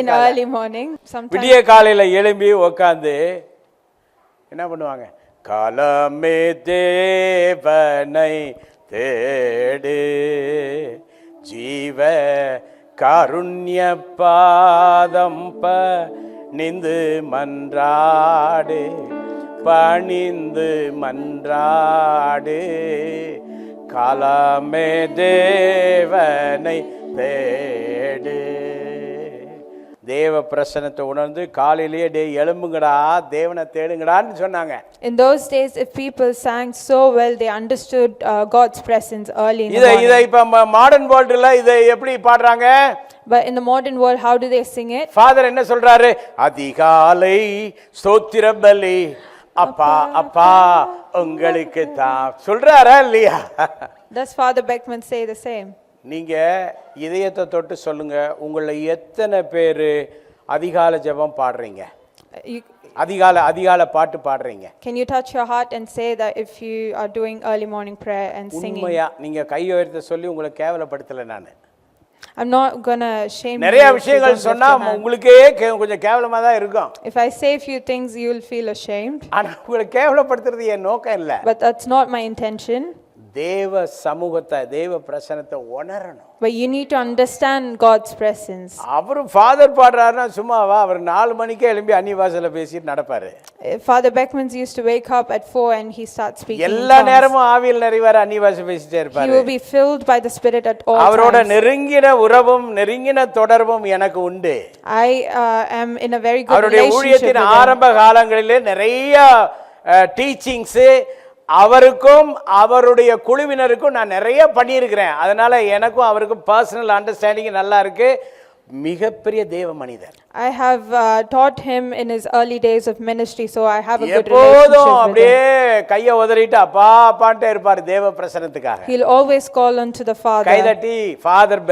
in early morning. Sometimes விடிய காலையில எழும்பி உட்கார்ந்து என்ன பண்ணுவாங்க? காலமே தேவனை தேடு, ஜீவ காருண்ய பாதம் பணிந்து மன்றாடு, பணிந்து மன்றாடு, காலமே தேவனை தேடு. தேவ பிரசன்னத்தை உணர்ந்து காலையிலேயே டே எழும்புங்கடா, தேவனை தேடுங்கடான்னு சொன்னாங்க. in those days, if people sang so well, they understood God's presence early in the இதை morning. இப்ப மாடர்ன் வேர்ல்டுல இதை எப்படி பாடுறாங்க? But in the modern world, how do they sing it? Father என்ன சொல்றாரு? அதிகாலை ஸ்தோத்திர பலி அப்பா அப்பா உங்களுக்கு தான் சொல்றாரா இல்லையா? Does Father Beckman say the same? நீங்க இதயத்தை தொட்டு சொல்லுங்க, உங்களை எத்தனை பேர் அதிகாலை ஜெபம் பாடுறீங்க? You, அதிகாலை பாட்டு பாடுறீங்க? can you touch your heart and say that if you are doing early morning prayer and singing? உண்மையா நீங்க கை உயர்த்த சொல்லி உங்களை கேவலப்படுத்தல நான். I'm not gonna shame you. நிறைய if you விஷயங்கள் don't lift சொன்னா your hand. உங்களுக்கே கொஞ்சம் கேவலமா தான் இருக்கும். If I say a few things, you'll feel ashamed. ஆனா உங்களை கேவலப்படுத்துறது என் நோக்கம் இல்ல. But that's not my intention. தேவ சமூகத்தை, தேவ பிரசன்னத்தை உணரணும். But you need to understand God's presence. அவரு ஃபாதர் பாடுறாருன்னா சும்மாவா? அவர் 4 மணிக்கே எழும்பி அன்னிவாசல பேசிட்டு நடப்பாரு. Father Beckmans used to wake up at 4 and he starts speaking in எல்லா tongues. நேரமும் ஆவியில் நிறைவார அன்னிவாச பேசிட்டே He இருப்பாரு. will be filled by the Spirit at all அவரோட times. நெருங்கின உறவும் நெருங்கின தொடர்பும் எனக்கு உண்டு. I am in a very good அவருடைய relationship with ஊழியத்தின் him. ஆரம்ப காலங்களிலே நிறைய டீச்சிங்ஸ் அவருக்கும் அவருடைய குழுவினருக்கும் நான் நிறைய பண்ணியிருக்கிறேன். அதனால எனக்கும் அவருக்கும் பர்சனல் அண்டர்ஸ்டாண்டிங் நல்லா இருக்கு. மிகப்பெரிய தேவ மனிதர். I have taught him in his early days of ministry, so I have a good எப்போதும் relationship with அப்படியே him. கையை உதறிட்டு அப்பா அப்பான்ட்டே இருப்பார் தேவ பிரசன்னத்துக்காக. He'll always call unto the Father. கைதட்டி ஃபாதர்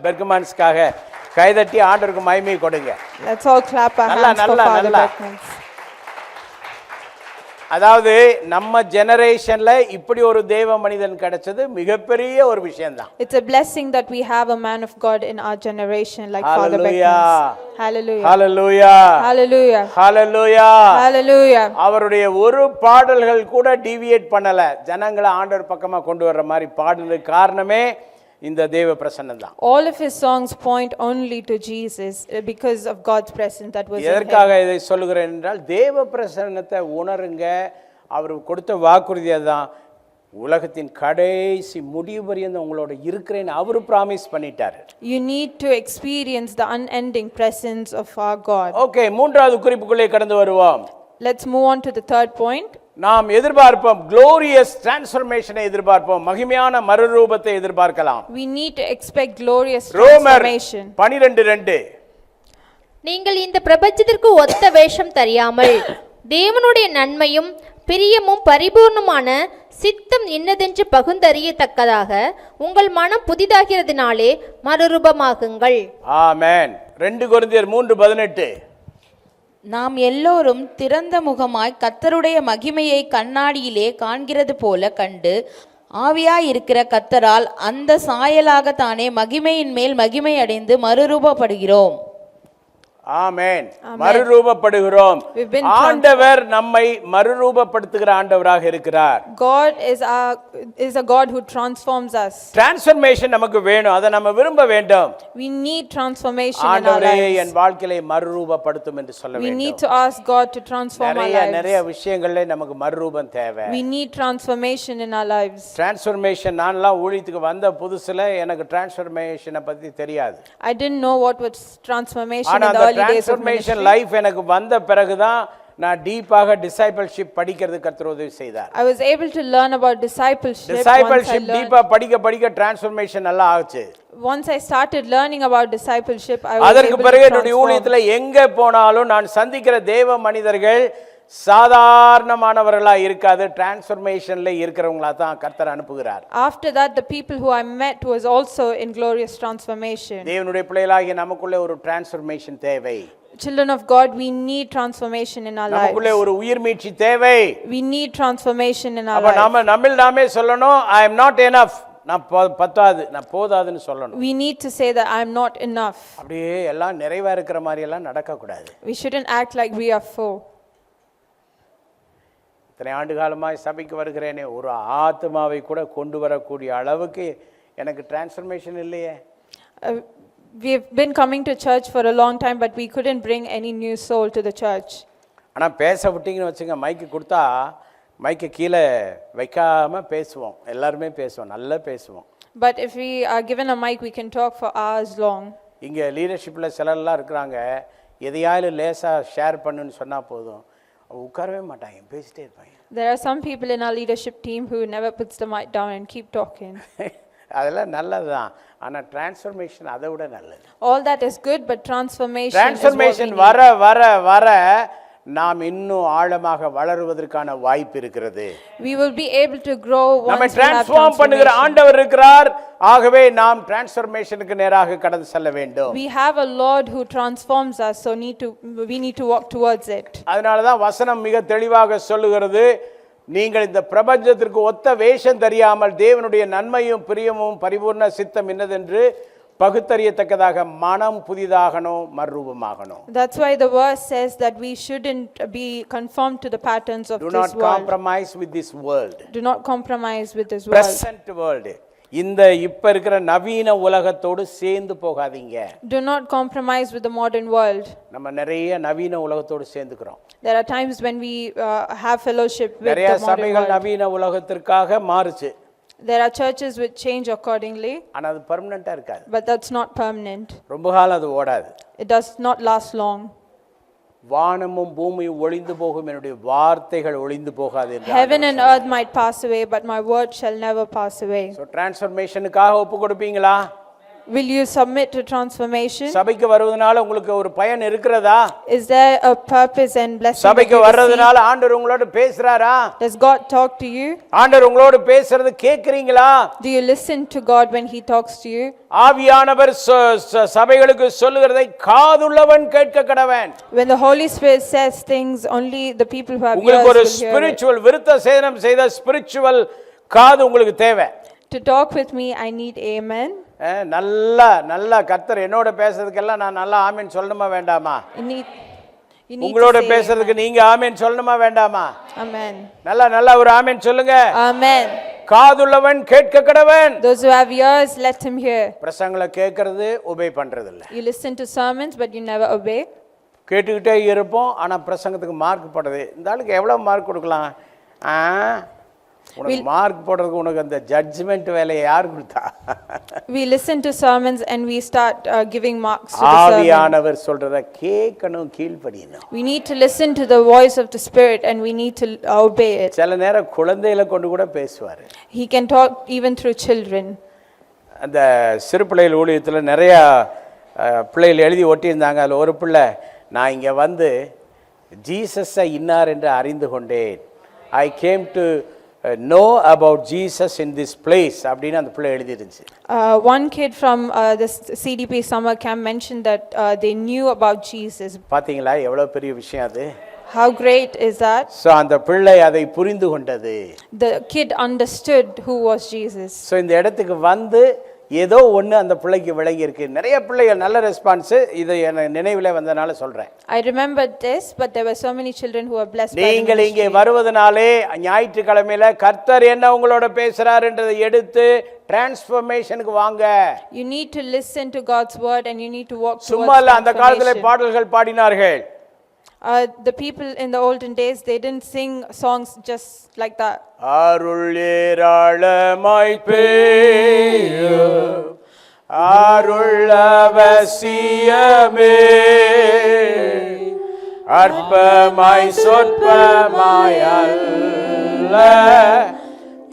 பெர்க்மன்ஸ்க்காக கைதட்டி ஆண்டவருக்கு மகிமை கொடுங்க. Let's all clap our நல்லா, hands for நல்லா, Father நல்லா. Beckmans. அதாவது நம்ம ஜெனரேஷன்ல இப்படி ஒரு தேவ மனிதன் கிடைச்சது மிகப்பெரிய ஒரு விஷயம்தான். It's a blessing that we have a man of God in our generation like Father Hallelujah. Beckmans. Hallelujah. Hallelujah, Hallelujah. Hallelujah. Hallelujah. அவருடைய ஒரு பாடல்கள் கூட டீவியேட் பண்ணல. ஜனங்களை ஆண்டவர் பக்கமா கொண்டு வர்ற மாதிரி பாடலுக்கு காரணமே இந்த தேவ பிரசன்னம் தான். All of his songs point only to Jesus because of God's presence that was in him. எதற்காக இதை சொல்லுகிறேன் என்றால் தேவ பிரசன்னத்தை உணருங்க. அவர் கொடுத்த வாக்குறுதி தான், உலகத்தின் கடைசி முடிவு பரியந்தம் உங்களோட இருக்கிறேன்னு அவர் பிராமிஸ் பண்ணிட்டார். You need to experience the unending presence of our God. Okay, மூன்றாவது குறிப்புக்குள்ளே கடந்து வருவோம். Let's move on to the third point. நாம் எதிர்பார்ப்போம் glorious transformation-ஐ எதிர்பார்ப்போம், மகிமையான மறுரூபத்தை எதிர்பார்க்கலாம். We need to expect glorious ரோமர் transformation. 12:2 நீங்கள் இந்த பிரபஞ்சத்திற்கு ஒத்த வேஷம் தெரியாமல் தேவனுடைய நன்மையும் பிரியமும் பரிபூர்ணமான சித்தம் இன்னதென்று பகுந்தறியத்தக்கதாக உங்கள் மனம் புதிதாகிறதுனாலே மறுரூபமாகுங்கள். ஆமென். 2 கொரிந்தியர் 3:18 நாம் எல்லோரும் திறந்த முகமாய் கர்த்தருடைய மகிமையை கண்ணாடியிலே காண்கிறது போல கண்டு ஆவியாயிருக்கிற கர்த்தரால் அந்த சாயலாகத்தானே மகிமையின் மேல் மகிமை அடைந்து மறுரூபப்படுகிறோம். ஆமென். மறுரூபப்படுகிறோம். ஆண்டவர் நம்மை மறுரூபப்படுத்துகிற ஆண்டவராக இருக்கிறார். God is a God who transforms us. Transformation நமக்கு வேணும், அதை நம்ம விரும்ப வேண்டும். We need transformation in our ஆண்டவரே lives. என் வாழ்க்கையை மறுரூபப்படுத்தும் என்று சொல்ல We need வேண்டும். to ask God to transform our நிறைய lives. விஷயங்கள்ல நமக்கு மறுரூபம் தேவை. We need transformation in our lives. Transformation, நான்லாம் ஊழியத்துக்கு வந்த புதுசுல எனக்கு டிரான்ஸ்ஃபர்மேஷனை பத்தி தெரியாது. I didn't know what was transformation ஆனா in the அந்த early days of transformation ministry. Life எனக்கு வந்த பிறகுதான் நான் டீப்பாக டிசைபிள்ஷிப் படிக்கிறது கர்த்தர் உதவி செய்தார். I was able to learn about discipleship. Discipleship டீப்பா படிக்க டிரான்ஸ்ஃபர்மேஷன் நல்லா ஆச்சு. Once I started learning about discipleship, I was அதற்கு able பிறகு to என்னுடைய transform. ஊழியத்துல எங்க போனாலும் நான் சந்திக்கிற தேவ மனிதர்கள் சாதாரணமானவர்களா இருக்காது, டிரான்ஸ்ஃபர்மேஷன்ல இருக்கிறவங்களா தான் கர்த்தர் அனுப்புகிறார். After that, the people who I met was also in glorious transformation. தேவனுடைய பிள்ளைகளாகிய நமக்குள்ளே ஒரு டிரான்ஸ்ஃபர்மேஷன் தேவை. Children of God, we need transformation in our நமக்குள்ளே lives. ஒரு உயிர் மீட்சி தேவை. We need transformation in our அப்ப lives. நம்மில் நாமே சொல்லணும், ஐ எம் நாட் எனஃப், நான் பத்தாது, நான் போதாதுன்னு சொல்லணும். We need to say that I am not enough. அப்படியே எல்லாம் நிறைவா இருக்கிற மாதிரி எல்லாம் நடக்க கூடாது. We shouldn't act like we are full. இத்தனை ஆண்டு காலமாய் சபைக்கு வருகிறேனே, ஒரு ஆத்மாவை கூட கொண்டு வரக்கூடிய அளவுக்கு எனக்கு டிரான்ஸ்ஃபர்மேஷன் இல்லையே. We've been coming to church for a long time, but we couldn't bring any new soul to the church. ஆனா பேச விட்டீங்கன்னு வச்சுங்க, மைக்கு கொடுத்தா மைக்கு கீழே வைக்காம பேசுவோம், எல்லாருமே பேசுவோம், நல்லா பேசுவோம். But if we are given a mic, we can talk for hours long. இங்க லீடர்ஷிப்ல சிலர்லாம் இருக்கிறாங்க, எதையாவது லேசா ஷேர் பண்ணுன்னு சொன்னா போதும், உட்காரவே மாட்டாங்க, பேசிட்டே இருப்பாங்க. There are some people in our leadership team who never puts the mic down and keep talking. அதெல்லாம் நல்லதுதான், ஆனா டிரான்ஸ்ஃபர்மேஷன் அதை விட நல்லது. All that is good, but transformation is what we transformation need. வர வர வர நாம் இன்னும் ஆழமாக வளருவதற்கான வாய்ப்பு இருக்கிறது. We will be able to grow நம்மை once we have டிரான்ஸ்ஃபார்ம் பண்ணுகிற transformation. ஆண்டவர் இருக்கிறார். ஆகவே நாம் டிரான்ஸ்ஃபர்மேஷனுக்கு நேராக கடந்து செல்ல வேண்டும். We have a Lord who transforms us, so we need to walk towards it. அதனால தான் வசனம் மிக தெளிவாக சொல்லுகிறது, நீங்கள் இந்த பிரபஞ்சத்திற்கு ஒத்த வேஷம் தெரியாமல் தேவனுடைய நன்மையும் பிரியமும் பரிபூர்ண சித்தம் என்னதென்று பகுத்தறியத்தக்கதாக மனம் புதிதாகணும், மறுரூபமாகணும். That's why the verse says that we shouldn't be conformed to the patterns of Do this not world. compromise with this world. Do not compromise with this world. Present world. இந்த இப்ப இருக்கிற நவீன உலகத்தோடு சேர்ந்து போகாதீங்க. Do not compromise with the modern world. நம்ம நிறைய நவீன உலகத்தோடு சேர்ந்துக்கிறோம். There are times when we have fellowship with நிறைய the modern சபைகள் world. நவீன உலகத்திற்காக மாறுச்சு. There are churches which change accordingly, ஆனா அது பெர்மனண்டா இருக்காது. but that's not permanent. ரொம்ப காலம் அது ஓடாது. It does not last long. வானமும் பூமியும் ஒளிந்து போகும், என்னுடைய வார்த்தைகள் ஒளிந்து போகாது என்று Heaven and earth might pass away, but my word shall never pass away. So டிரான்ஸ்ஃபர்மேஷனுக்காக ஒப்பு கொடுப்பீங்களா? Will you submit to transformation? சபைக்கு வருவதனால உங்களுக்கு ஒரு பயன் இருக்கிறதா? Is there a purpose and blessing? that சபைக்கு you receive? வர்றதுனால ஆண்டவர் உங்களோட பேசுறாரா? Does God talk to you? ஆண்டவர் உங்களோட பேசுறது கேக்குறீங்களா? Do you listen to God when he talks to you? ஆவியானவர் சபைகளுக்கு சொல்லுகிறதை காதுள்ளவன் கேட்க கடவன். When the Holy Spirit says things, only the people who have ears உங்களுக்கு ஒரு will hear it. ஸ்பிரிச்சுவல் விருத்த சேதனம் செய்த ஸ்பிரிச்சுவல் காது உங்களுக்கு தேவை. To talk with me, I need amen. நல்லா கர்த்தர் என்னோட பேசுறதுக்கெல்லாம் நான் நல்லா ஆமென் சொல்லணுமா வேண்டாமா? You need உங்களோட to say பேசுறதுக்கு நீங்க ஆமென் சொல்லணுமா வேண்டாமா? amen. நல்லா ஒரு ஆமென் சொல்லுங்க. Amen. காதுள்ளவன் கேட்க கடவன். Those who have ears, let him hear. பிரசங்களை கேட்கறது ஒபே பண்றது இல்ல. You listen to sermons, but you never obey. கேட்டுக்கிட்டே இருப்போம், ஆனா பிரசங்கத்துக்கு மார்க் போடுறது. இந்த ஆளுக்கு எவ்வளவு மார்க் கொடுக்கலாம்? உனக்கு மார்க் போடுறதுக்கு உனக்கு அந்த ஜட்ஜ்மெண்ட் வேலையை யார் கொடுத்தா? We listen to sermons and we start giving marks to the sermon. ஆவியானவர் சொல்றத கேட்கணும், கீழ்ப்படியணும். We need to listen to the voice of the Spirit and we need to obey it. சில நேரம் குழந்தைகளை கொண்டு கூட பேசுவார். He can talk even through children. அந்த சிறு பிள்ளைகள் ஊழியத்தில் நிறைய பிள்ளைகள் எழுதி ஒட்டியிருந்தாங்க. அதில் ஒரு பிள்ளை, நான் இங்கே வந்து ஜீசஸை இன்னார் என்று அறிந்து கொண்டேன். I came to know about Jesus in this place அப்படின்னு அந்த பிள்ளை எழுதிருந்துச்சு. One kid from the CDP summer camp mentioned that they knew about Jesus. பார்த்தீங்களா எவ்வளோ பெரிய விஷயம் அது? How great is that? So அந்த பிள்ளை அதை புரிந்து கொண்டது. The kid understood who was Jesus. So இந்த இடத்துக்கு வந்து ஏதோ ஒன்று அந்த பிள்ளைக்கு விளங்கி இருக்கு. நிறைய பிள்ளைகள் நல்ல ரெஸ்பான்ஸு, இது எனக்கு நினைவில் வந்தனால சொல்கிறேன். I remembered this, but there were so many children who were blessed by the நீங்கள் இங்கே ministry. வருவதனாலே ஞாயிற்றுக்கிழமையில கர்த்தர் என்ன உங்களோட பேசுறாருன்றதை எடுத்து டிரான்ஸ்ஃபர்மேஷனுக்கு வாங்க. You need to listen to God's word and you need to walk சும்மா towards இல்ல, அந்த காலத்துல transformation. பாடல்கள் பாடினார்கள். The people in the olden days, they didn't sing songs just like that. அருள் ஏராளமாய் பெய்யும், அருள் அவசியமே, அற்பமாய் சொற்பமாய் அல்ல,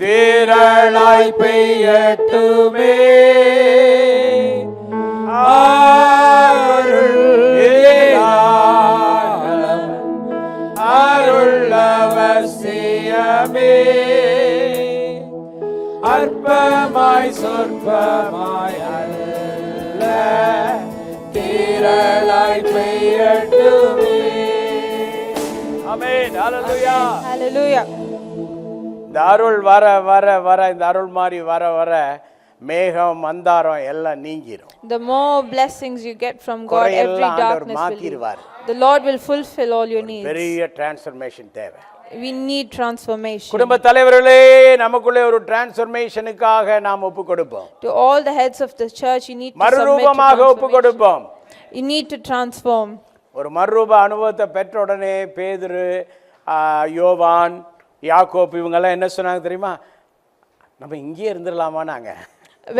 திரளாய் பெய்யட்டுமே. அருள் அவசியமே, அற்பமாய் சொற்பமாய் அல்ல, திரளாய் பெய்யட்டுமே. ஆமென். ஹல்லேலூயா. Hallelujah. இந்த அருள் வர வர வர, இந்த அருள் மாதிரி வர வர மேகம் மந்தாரம் எல்லாம் நீங்கிரும். The more blessings you get from God, every குறையெல்லாம் ஆண்டவர் darkness will மாத்திடுவார். leave. The Lord will fulfill all your needs. பெரிய டிரான்ஸ்ஃபர்மேஷன் தேவை. We need transformation. குடும்ப தலைவர்களே, நமக்குள்ளே ஒரு டிரான்ஸ்ஃபர்மேஷனுக்காக நாம் ஒப்பு கொடுப்போம். To all the heads of the church, you need to submit to மறுரூபமாக ஒப்பு transformation. கொடுப்போம். You need to transform. ஒரு மறுரூப அனுபவத்தை பெற்ற உடனே பேதுரு, யோவான், யாக்கோப்பு இவங்கெல்லாம் என்ன சொன்னாங்க தெரியுமா? நம்ம இங்கேயே இருந்துடலாமான்னாங்க.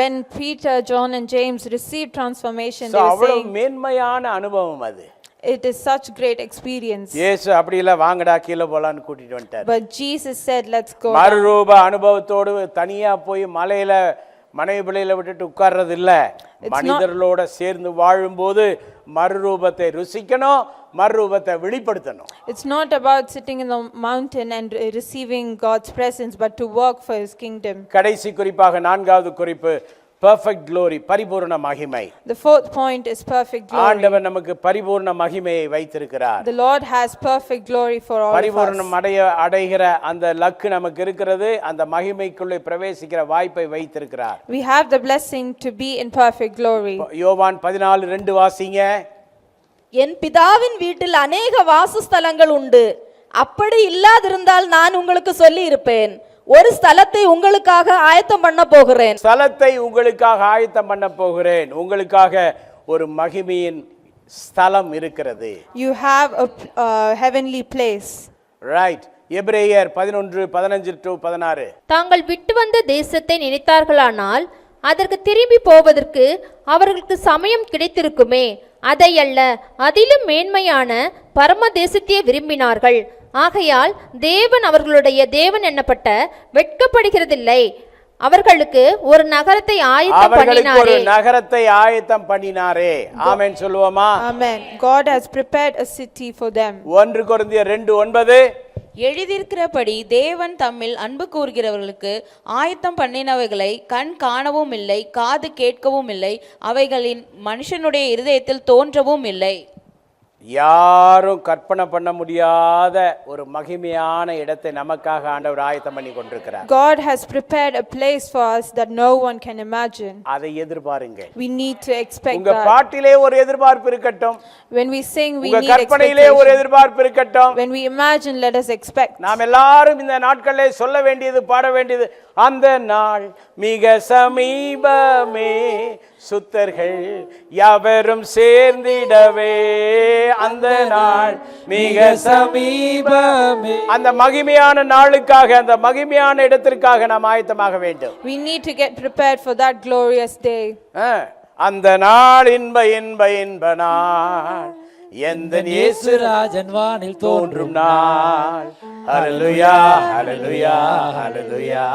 When Peter, John and James received transformation, So, they were அவ்வளவு saying, மேன்மையான அனுபவம் அது. it is such great experience. இயேசு அப்படி இல்ல, வாங்கடா கீழே போலான்னு கூட்டிட்டு வந்துட்டார். But Jesus said, let's go. மறுரூப அனுபவத்தோடு தனியா போய் மலையில மனைவி பிள்ளையில விட்டுட்டு உட்கார்றது இல்ல. மனிதர்களோட சேர்ந்து வாழும்போது மறுரூபத்தை ருசிக்கணும், மறுரூபத்தை வெளிப்படுத்தணும். It's not about sitting in the mountain and receiving God's presence, but to work for His kingdom. கடைசி குறிப்பாக நான்காவது குறிப்பு perfect glory, பரிபூரண மகிமை. The fourth point is perfect glory. ஆண்டவர் நமக்கு பரிபூரண மகிமையை வைத்திருக்கிறார். The Lord has perfect glory for all of us. பரிபூரணம் அடைகிற அந்த லக்கு நமக்கு இருக்கிறது. அந்த மகிமைக்குள்ளே பிரவேசிக்கிற வாய்ப்பை வைத்திருக்கிறார். We have the blessing to be in perfect glory. யோவான் 14:2 வாசிங்க. என் பிதாவின் வீட்டில் அநேக வாசஸ்தலங்கள் உண்டு, அப்படி இல்லாதிருந்தால் நான் உங்களுக்கு சொல்லி இருப்பேன். ஒரு ஸ்தலத்தை உங்களுக்காக ஆயத்தம் பண்ண போகிறேன். ஸ்தலத்தை உங்களுக்காக ஆயத்தம் பண்ண போகிறேன். உங்களுக்காக ஒரு மகிமையின் ஸ்தலம் இருக்கிறது. You have a heavenly place. Right. எபிரேயர் 11:15-16. தாங்கள் விட்டு வந்த தேசத்தை நினைத்தார்களானால் அதற்கு திரும்பி போவதற்கு அவர்களுக்கு சமயம் கிடைத்திருக்குமே. அதை அல்ல, அதிலும் மேன்மையான பரம தேசத்தையே விரும்பினார்கள். ஆகையால் தேவன் அவர்களுடைய தேவன் என்னப்பட்ட வெட்கப்படுகிறதில்லை. அவர்களுக்கு ஒரு நகரத்தை ஆயத்தம் பண்ணினாரே. ஆமென் சொல்லுவோமா? Amen. God has prepared a city for them. 1 கொரிந்தியர் 2:9. எழுதியிருக்கிறபடி தேவன் தம்மில் அன்பு கூர்கிறவர்களுக்கு ஆயத்தம் பண்ணினவைகளை கண் காணவும் இல்லை, காது கேட்கவும் இல்லை, அவைகளின் மனுஷனுடைய இருதயத்தில் தோன்றவும் இல்லை. யாரும் கற்பனை பண்ண முடியாத ஒரு மகிமையான இடத்தை நமக்காக ஆண்டவர் ஆயத்தம் பண்ணி கொண்டிருக்கிறார். God has prepared a place for us that no one can imagine. அதை எதிர்பாருங்க. We need to expect உங்க that. பாட்டிலே ஒரு எதிர்பார்ப்பு இருக்கட்டும். When we sing, we உங்க need கற்பனையிலே ஒரு expectation. எதிர்பார்ப்பு இருக்கட்டும். When we imagine, let us expect. நாம் எல்லாரும் இந்த நாட்களிலே சொல்ல வேண்டியது, பாட வேண்டியது, அந்த நாள் மிக சமீபமே, சுத்தர்கள் யாவரும் சேர்ந்திடவே, அந்த நாள் மிக சமீபமே. அந்த மகிமையான நாளுக்காக, அந்த மகிமையான இடத்திற்காக நாம் ஆயத்தமாக வேண்டும். We need to get prepared for that glorious day. அந்த நாள் இன்ப இன்ப இன்ப நாள், எந்த இயேசு ராஜன் வானில் தோன்றும் நாள். ஹல்லேலூயா ஹல்லேலூயா ஹல்லேலூயா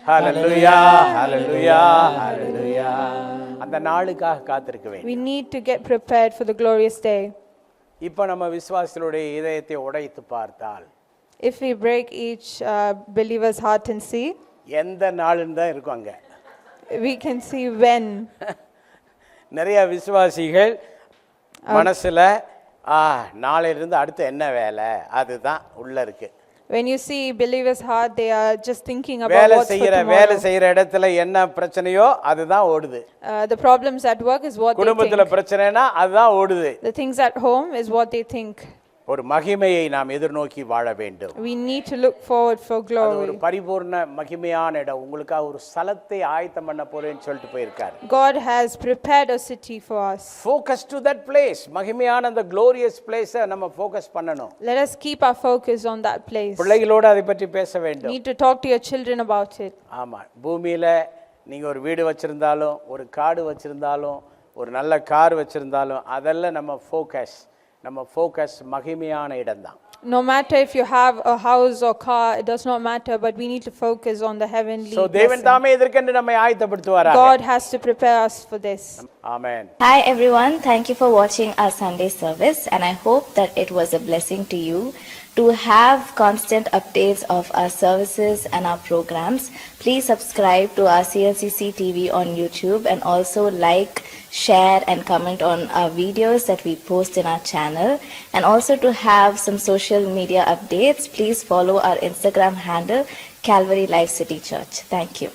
ஹல்லேலூயா ஹல்லேலூயா ஹல்லேலூயா. அந்த நாளுக்காக காத்திருக்க வேண்டும். We need to get prepared for the glorious day. இப்போ நம்ம விசுவாசிகளுடைய இதயத்தை உடைத்து பார்த்தால், If we break each believer's heart and see, எந்த நாளுன்னு தான் இருக்கும் அங்க. we can see when. நிறைய விசுவாசிகள் மனசுல நாளையிலிருந்து அடுத்து என்ன வேலை, அதுதான் உள்ள இருக்கு. When you see believers' heart, they are just thinking about வேலை what's for செய்யற tomorrow. இடத்துல என்ன பிரச்சனையோ அதுதான் ஓடுது. The problems at work is what they குடும்பத்துல think. பிரச்சனைனா அதுதான் ஓடுது. The things at home is what they think. ஒரு மகிமையை நாம் எதிர்நோக்கி வாழ வேண்டும். We need to look forward for அது ஒரு glory. பரிபூர்ண மகிமையான இடம். உங்களுக்காக ஒரு ஸ்தலத்தை ஆயத்தம் பண்ண போறேன்னு சொல்லிட்டு போயிருக்காரு. God has prepared a city for us. Focus to that place. மகிமையான அந்த glorious place நம்ம ஃபோக்கஸ் பண்ணணும். Let us keep our focus on that place. பிள்ளைகளோட அதை பற்றி பேச வேண்டும். Need to talk to your children about it. ஆமா, பூமியில நீங்க ஒரு வீடு வச்சிருந்தாலும், ஒரு காடு வச்சிருந்தாலும், ஒரு நல்ல கார் வச்சிருந்தாலும், அதெல்லாம் நம்ம ஃபோக்கஸ் மகிமையான இடம்தான். No matter if you have a house or car, it does not matter, but we need to focus on the heavenly So தேவன் blessing. தாமே இதற்கென்று நம்மை ஆயத்தப்படுத்துவாராக. God has to prepare us for this. Amen. Hi everyone, thank you for watching our Sunday service and I hope that it was a blessing to you. To have constant updates of our services and our programs, please subscribe to our CLCC TV on YouTube and also like, share and comment on our videos that we post in our channel. And also to have some social media updates, please follow our Instagram handle Calvary Life City Church. Thank you.